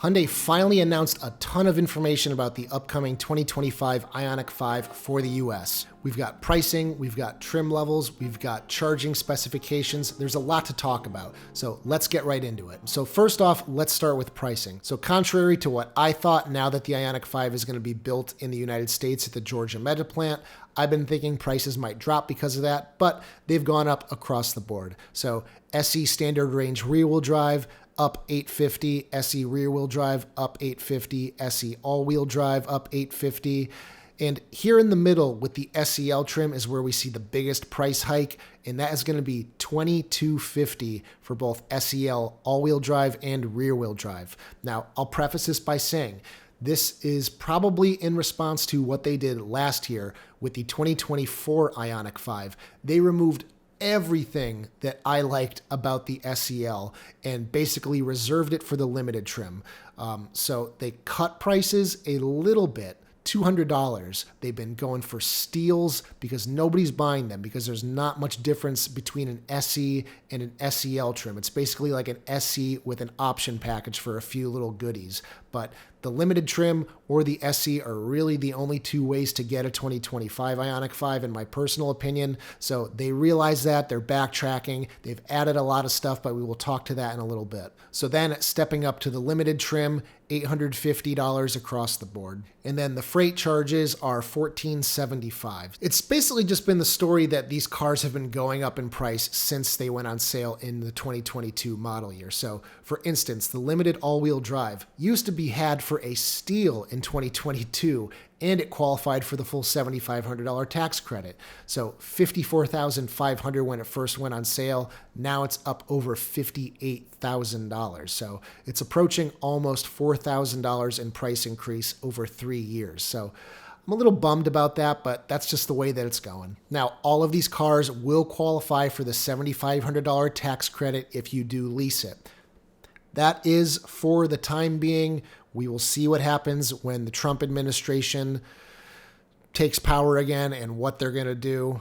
Hyundai finally announced a ton of information about the upcoming 2025 Ioniq 5 for the US. We've got pricing, we've got trim levels, we've got charging specifications. There's a lot to talk about, so let's get right into it. So first off, let's start with pricing. So contrary to what I thought, now that the Ioniq 5 is going to be built in the United States at the Georgia Meta plant, I've been thinking prices might drop because of that, but they've gone up across the board. So SE standard range rear-wheel drive, up $850, SE rear-wheel drive, up $850, SE all-wheel drive, up $850. And here in the middle with the SEL trim is where we see the biggest price hike, and that is going to be $2,250 for both SEL all-wheel drive and rear-wheel drive. Now, I'll preface this by saying this is probably in response to what they did last year with the 2024 Ioniq 5. They removed everything that I liked about the SEL and basically reserved it for the limited trim. So they cut prices a little bit. $200. They've been going for steals because nobody's buying them because there's not much difference between an SE and an SEL trim. It's basically like an SE with an option package for a few little goodies. But the limited trim or the SE are really the only two ways to get a 2025 Ioniq 5 in my personal opinion. So they realize that, they're backtracking, they've added a lot of stuff, but we will talk to that in a little bit. So then stepping up to the limited trim, $850 across the board. And then the freight charges are $1,475. It's basically just been the story that these cars have been going up in price since they went on sale in the 2022 model year. So for instance, the limited all-wheel drive used to be had for a steal in 2022, and it qualified for the full $7,500 tax credit. So $54,500 when it first went on sale. Now it's up over $58,000. So it's approaching almost $4,000 in price increase over 3 years. So I'm a little bummed about that, but that's just the way that it's going. Now, all of these cars will qualify for the $7,500 tax credit if you do lease it. That is for the time being. We will see what happens when the Trump administration takes power again and what they're going to do.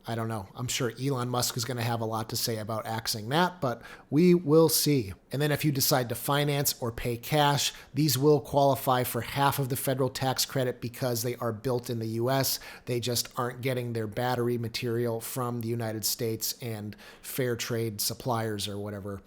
I don't know. I'm sure Elon Musk is going to have a lot to say about axing that, but we will see. And then if you decide to finance or pay cash, these will qualify for half of the federal tax credit because they are built in the US. They just aren't getting their battery material from the United States and fair trade suppliers or whatever.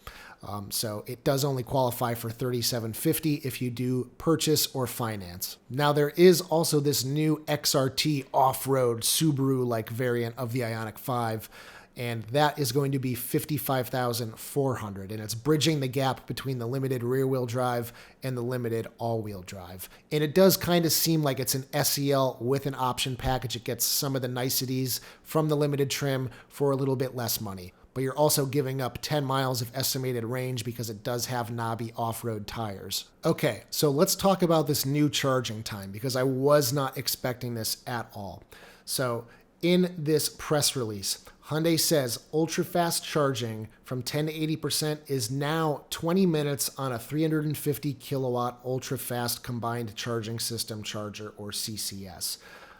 So it does only qualify for $3,750 if you do purchase or finance. Now there is also this new XRT off-road Subaru-like variant of the Ioniq 5, and that is going to be $55,400, and it's bridging the gap between the limited rear-wheel drive and the limited all-wheel drive. And it does kind of seem like it's an SEL with an option package. It gets some of the niceties from the limited trim for a little bit less money. But you're also giving up 10 miles of estimated range because it does have knobby off-road tires. Okay, so let's talk about this new charging time because I was not expecting this at all. So in this press release, Hyundai says ultra-fast charging from 10 to 80% is now 20 minutes on a 350 kilowatt ultra-fast combined charging system charger, or CCS.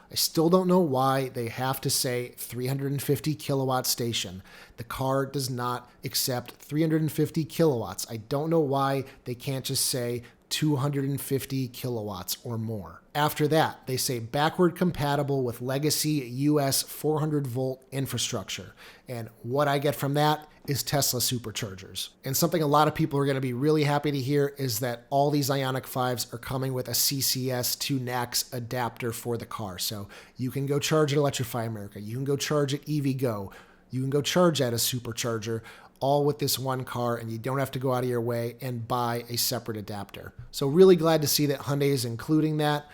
I still don't know why they have to say 350 kilowatt station. The car does not accept 350 kilowatts. I don't know why they can't just say 250 kilowatts or more. After that, they say backward compatible with legacy US 400 volt infrastructure. And what I get from that is Tesla Superchargers. And something a lot of people are going to be really happy to hear is that all these Ioniq 5s are coming with a CCS to NACS adapter for the car. So you can go charge at Electrify America. You can go charge at EVgo. You can go charge at a Supercharger, all with this one car, and you don't have to go out of your way and buy a separate adapter. So really glad to see that Hyundai is including that.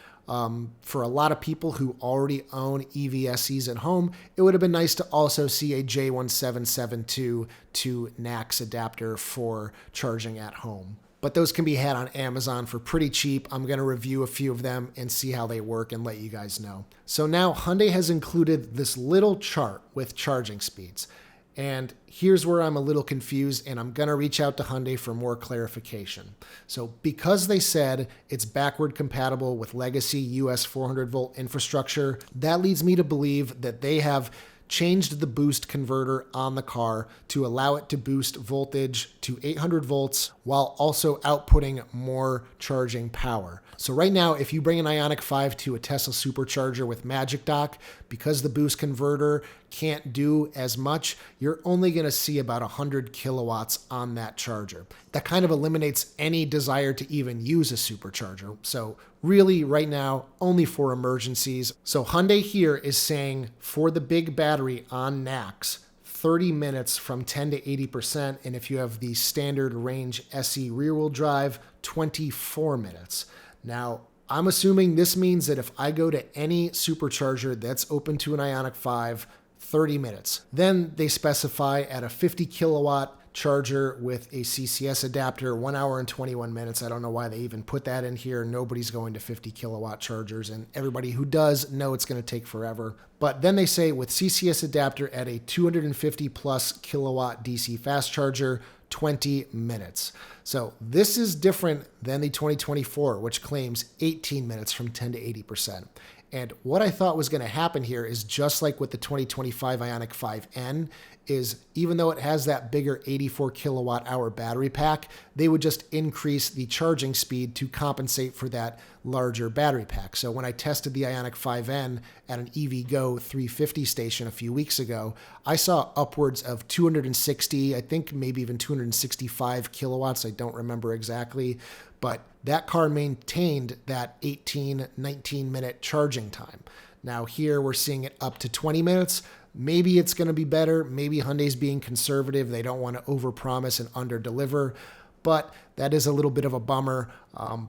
For a lot of people who already own EVSEs at home, it would have been nice to also see a J1772 to NACS adapter for charging at home. But those can be had on Amazon for pretty cheap. I'm going to review a few of them and see how they work and let you guys know. So now Hyundai has included this little chart with charging speeds. And here's where I'm a little confused, and I'm going to reach out to Hyundai for more clarification. So because they said it's backward compatible with legacy US 400 volt infrastructure, that leads me to believe that they have changed the boost converter on the car to allow it to boost voltage to 800 volts while also outputting more charging power. So right now, if you bring an Ioniq 5 to a Tesla Supercharger with Magic Dock, because the boost converter can't do as much, you're only going to see about 100 kilowatts on that charger. That kind of eliminates any desire to even use a supercharger. So really, right now, only for emergencies. So Hyundai here is saying for the big battery on NACS, 30 minutes from 10 to 80%. And if you have the standard range SE rear-wheel drive, 24 minutes. Now, I'm assuming this means that if I go to any supercharger that's open to an Ioniq 5, 30 minutes. Then they specify at a 50 kilowatt charger with a CCS adapter, 1 hour and 21 minutes. I don't know why they even put that in here. Nobody's going to 50 kilowatt chargers, and everybody who does know it's going to take forever. But then they say with CCS adapter at a 250 plus kilowatt DC fast charger, 20 minutes. So this is different than the 2024, which claims 18 minutes from 10 to 80%. And what I thought was going to happen here is just like with the 2025 Ioniq 5N, is even though it has that bigger 84 kilowatt hour battery pack, they would just increase the charging speed to compensate for that larger battery pack. So when I tested the Ioniq 5N at an EVgo 350 station a few weeks ago, I saw upwards of 260, I think maybe even 265 kilowatts. I don't remember exactly, but that car maintained that 18, 19 minute charging time. Now here we're seeing it up to 20 minutes. Maybe it's going to be better. Maybe Hyundai's being conservative. They don't want to overpromise and underdeliver, but that is a little bit of a bummer.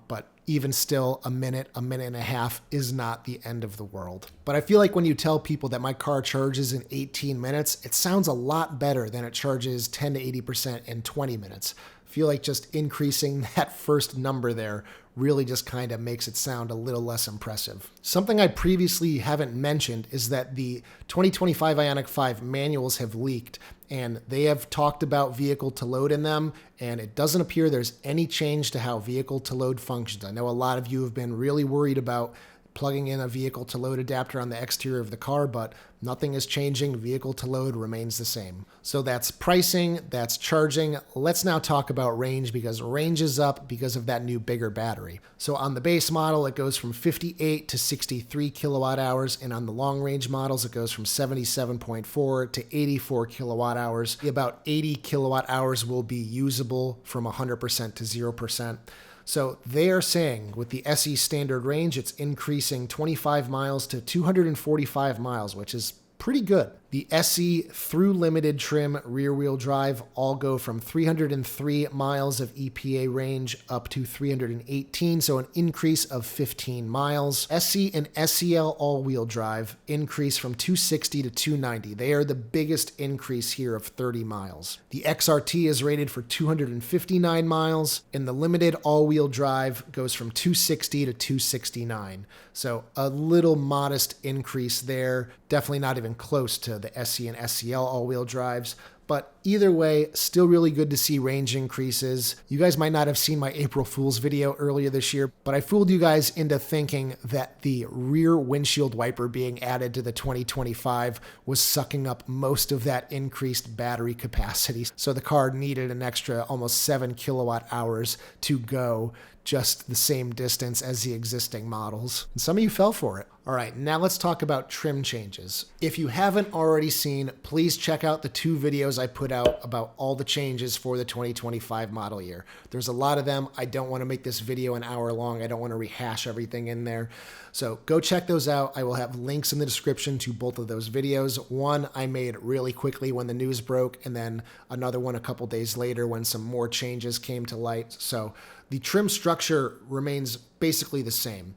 But even still, a minute and a half is not the end of the world. But I feel like when you tell people that my car charges in 18 minutes, it sounds a lot better than it charges 10 to 80% in 20 minutes. I feel like just increasing that first number there really just kind of makes it sound a little less impressive. Something I previously haven't mentioned is that the 2025 Ioniq 5 manuals have leaked, and they have talked about vehicle to load in them, and it doesn't appear there's any change to how vehicle to load functions. I know a lot of you have been really worried about plugging in a vehicle to load adapter on the exterior of the car, but nothing is changing. Vehicle to load remains the same. So that's pricing, that's charging. Let's now talk about range, because range is up because of that new bigger battery. So on the base model, it goes from 58 to 63 kilowatt hours, and on the long range models, it goes from 77.4 to 84 kilowatt hours. About 80 kilowatt hours will be usable from 100% to 0%. So they are saying with the SE standard range, it's increasing 25 miles to 245 miles, which is pretty good. The SE through limited trim rear-wheel drive all go from 303 miles of EPA range up to 318, so an increase of 15 miles. SE and SEL all-wheel drive increase from 260 to 290. They are the biggest increase here of 30 miles. The XRT is rated for 259 miles, and the limited all-wheel drive goes from 260 to 269. So a little modest increase there. Definitely not even close to the SE and SEL all-wheel drives. But either way, still really good to see range increases. You guys might not have seen my April Fool's video earlier this year, but I fooled you guys into thinking that the rear windshield wiper being added to the 2025 was sucking up most of that increased battery capacity. So the car needed an extra almost 7 kilowatt hours to go just the same distance as the existing models. And some of you fell for it. All right, now let's talk about trim changes. If you haven't already seen, please check out the 2 videos I put out about all the changes for the 2025 model year. There's a lot of them. I don't want to make this video an hour long. I don't want to rehash everything in there. So go check those out. I will have links in the description to both of those videos. One I made really quickly when the news broke, and then another one a couple days later when some more changes came to light. So the trim structure remains basically the same.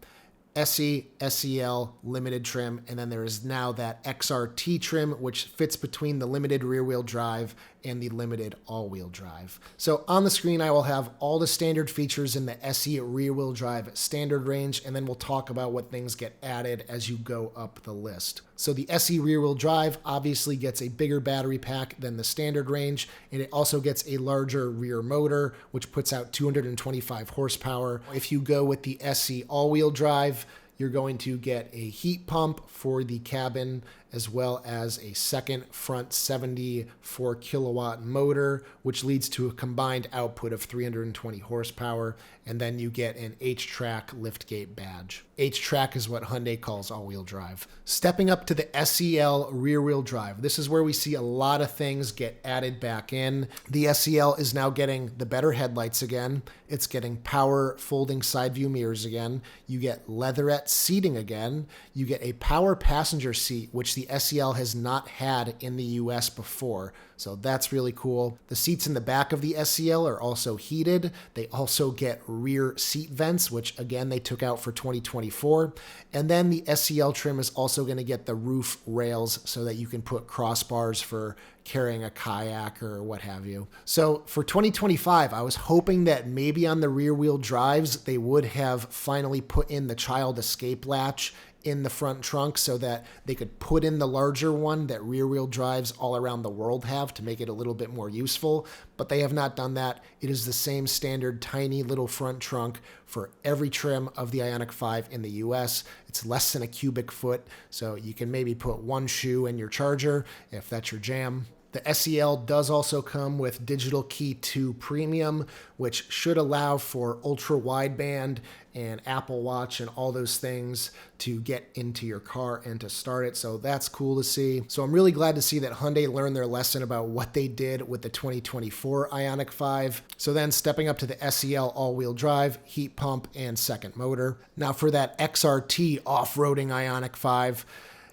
SE, SEL, limited trim, and then there is now that XRT trim, which fits between the limited rear-wheel drive and the limited all-wheel drive. So on the screen, I will have all the standard features in the SE rear-wheel drive standard range, and then we'll talk about what things get added as you go up the list. So the SE rear-wheel drive obviously gets a bigger battery pack than the standard range, and it also gets a larger rear motor, which puts out 225 horsepower. If you go with the SE all-wheel drive, You're going to get a heat pump for the cabin, as well as a second front 74 kilowatt motor, which leads to a combined output of 320 horsepower. And then you get an H-Track liftgate badge. H-Track is what Hyundai calls all-wheel drive. Stepping up to the SEL rear-wheel drive. This is where we see a lot of things get added back in. The SEL is now getting the better headlights again. It's getting power folding side view mirrors again. You get leatherette seating again. You get a power passenger seat, which the SEL has not had in the US before. So that's really cool. The seats in the back of the SEL are also heated. They also get rear seat vents, which again, they took out for 2024. And then the SEL trim is also going to get the roof rails so that you can put crossbars for carrying a kayak or what have you. So for 2025, I was hoping that maybe on the rear wheel drives, they would have finally put in the child escape latch in the front trunk so that they could put in the larger one that rear wheel drives all around the world have to make it a little bit more useful, but they have not done that. It is the same standard tiny little front trunk for every trim of the Ioniq 5 in the US. It's less than a cubic foot, so you can maybe put one shoe in your charger if that's your jam. The SEL does also come with Digital Key 2 Premium, which should allow for ultra wideband and Apple Watch and all those things to get into your car and to start it. So that's cool to see. So I'm really glad to see that Hyundai learned their lesson about what they did with the 2024 Ioniq 5. So then stepping up to the SEL all-wheel drive, heat pump, and second motor. Now for that XRT off-roading Ioniq 5,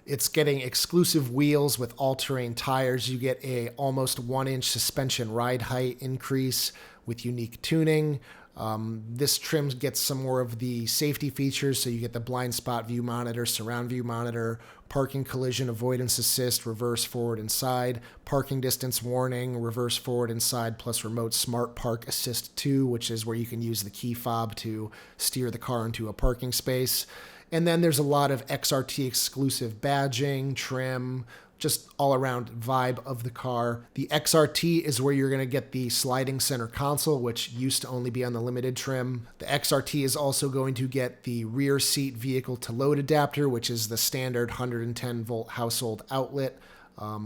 it's getting exclusive wheels with all-terrain tires. You get a almost 1-inch suspension ride height increase with unique tuning. This trim gets some more of the safety features, so you get the blind spot view monitor, surround view monitor, parking collision avoidance assist, reverse forward and side, parking distance warning, reverse forward and side, plus remote smart park assist 2, which is where you can use the key fob to steer the car into a parking space. And then there's a lot of XRT exclusive badging, trim, just all around vibe of the car. The XRT is where you're going to get the sliding center console, which used to only be on the limited trim. The XRT is also going to get the rear seat vehicle to load adapter, which is the standard 110 volt household outlet,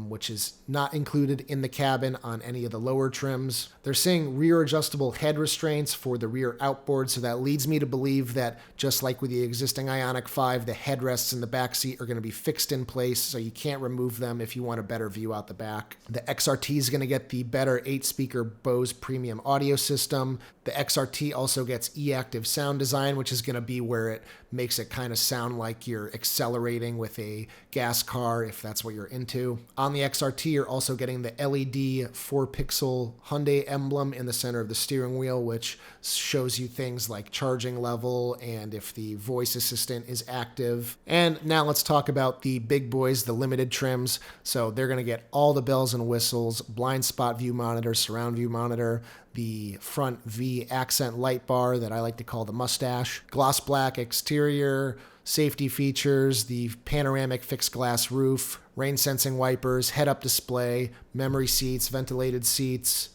which is not included in the cabin on any of the lower trims. They're saying rear adjustable head restraints for the rear outboard, so that leads me to believe that just like with the existing Ioniq 5, the headrests in the back seat are going to be fixed in place, so you can't remove them if you want a better view out the back. The XRT is going to get the better 8-speaker Bose premium audio system. The XRT also gets e-active sound design, which is going to be where it makes it kind of sound like you're accelerating with a gas car, if that's what you're into. On the XRT, you're also getting the LED 4-pixel Hyundai emblem in the center of the steering wheel, which shows you things like charging level and if the voice assistant is active. And now let's talk about the big boys, the limited trims. So they're going to get all the bells and whistles, blind spot view monitor, surround view monitor, the front V accent light bar that I like to call the mustache, gloss black exterior, safety features, the panoramic fixed glass roof, rain sensing wipers, head-up display, memory seats, ventilated seats,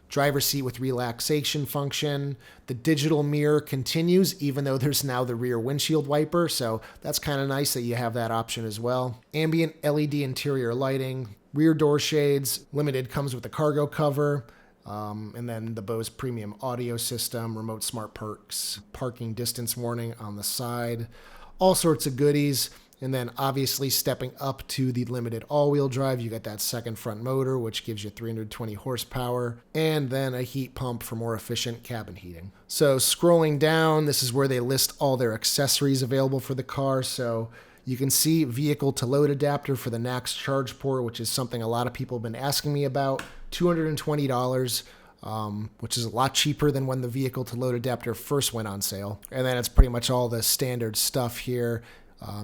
driver seat with relaxation function. The digital mirror continues, even though there's now the rear windshield wiper, so that's kind of nice that you have that option as well. Ambient LED interior lighting, rear door shades, limited comes with the cargo cover, and then the Bose premium audio system, remote smart perks, parking distance warning on the side, all sorts of goodies. And then obviously stepping up to the limited all-wheel drive, you get that second front motor, which gives you 320 horsepower, and then a heat pump for more efficient cabin heating. So scrolling down, this is where they list all their accessories available for the car. So you can see vehicle to load adapter for the NACS charge port, which is something a lot of people have been asking me about, $220. Which is a lot cheaper than when the vehicle to load adapter first went on sale. And then it's pretty much all the standard stuff here.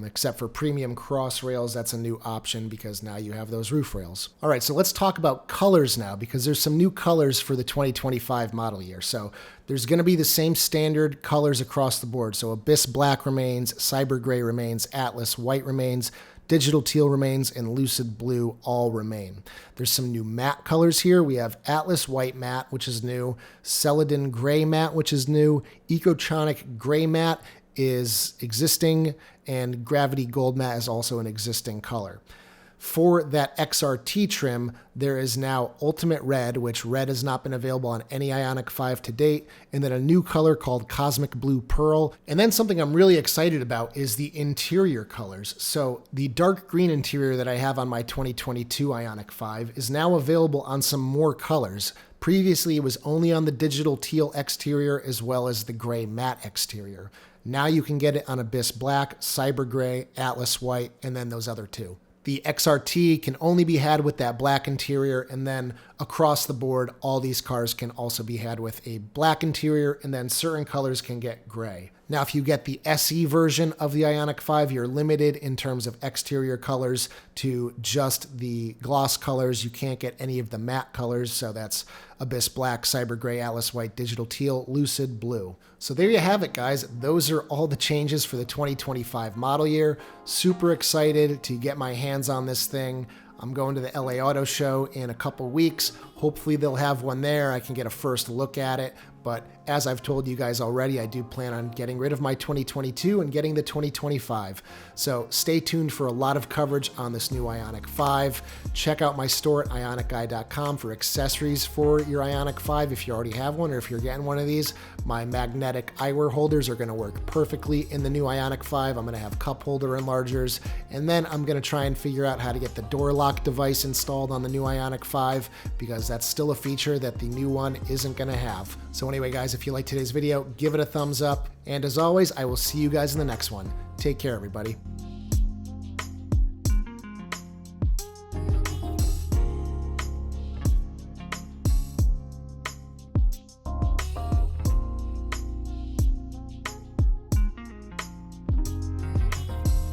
Except for premium cross rails, that's a new option because now you have those roof rails. All right, so let's talk about colors now because there's some new colors for the 2025 model year. So there's going to be the same standard colors across the board. So Abyss Black remains, Cyber Gray remains, Atlas White remains, Digital Teal remains, and Lucid Blue all remain. There's some new matte colors here. We have Atlas White Matte, which is new, Celadon Gray Matte, which is new, Ecotronic Gray Matte, is existing, and Gravity Gold Matte is also an existing color. For that XRT trim, there is now Ultimate Red, which red has not been available on any Ioniq 5 to date, and then a new color called Cosmic Blue Pearl. And then something I'm really excited about is the interior colors. So the dark green interior that I have on my 2022 Ioniq 5 is now available on some more colors. Previously, it was only on the digital teal exterior as well as the gray matte exterior. Now you can get it on Abyss Black, Cyber Gray, Atlas White, and then those other two. The XRT can only be had with that black interior, and then across the board, all these cars can also be had with a black interior, and then certain colors can get gray. Now, if you get the SE version of the Ioniq 5, you're limited in terms of exterior colors to just the gloss colors. You can't get any of the matte colors, so that's Abyss Black, Cyber Gray, Atlas White, Digital Teal, Lucid Blue. So there you have it, guys. Those are all the changes for the 2025 model year. Super excited to get my hands on this thing. I'm going to the LA Auto Show in a couple weeks. Hopefully they'll have one there. I can get a first look at it. But as I've told you guys already, I do plan on getting rid of my 2022 and getting the 2025. So stay tuned for a lot of coverage on this new Ioniq 5. Check out my store at ioniqguy.com for accessories for your Ioniq 5 if you already have one or if you're getting one of these. My magnetic eyewear holders are going to work perfectly in the new Ioniq 5. I'm going to have cup holder enlargers. And then I'm going to try and figure out how to get the door lock device installed on the new Ioniq 5 because that's still a feature that the new one isn't going to have. So anyway, guys, if you liked today's video, give it a thumbs up. And as always, I will see you guys in the next one. Take care, everybody.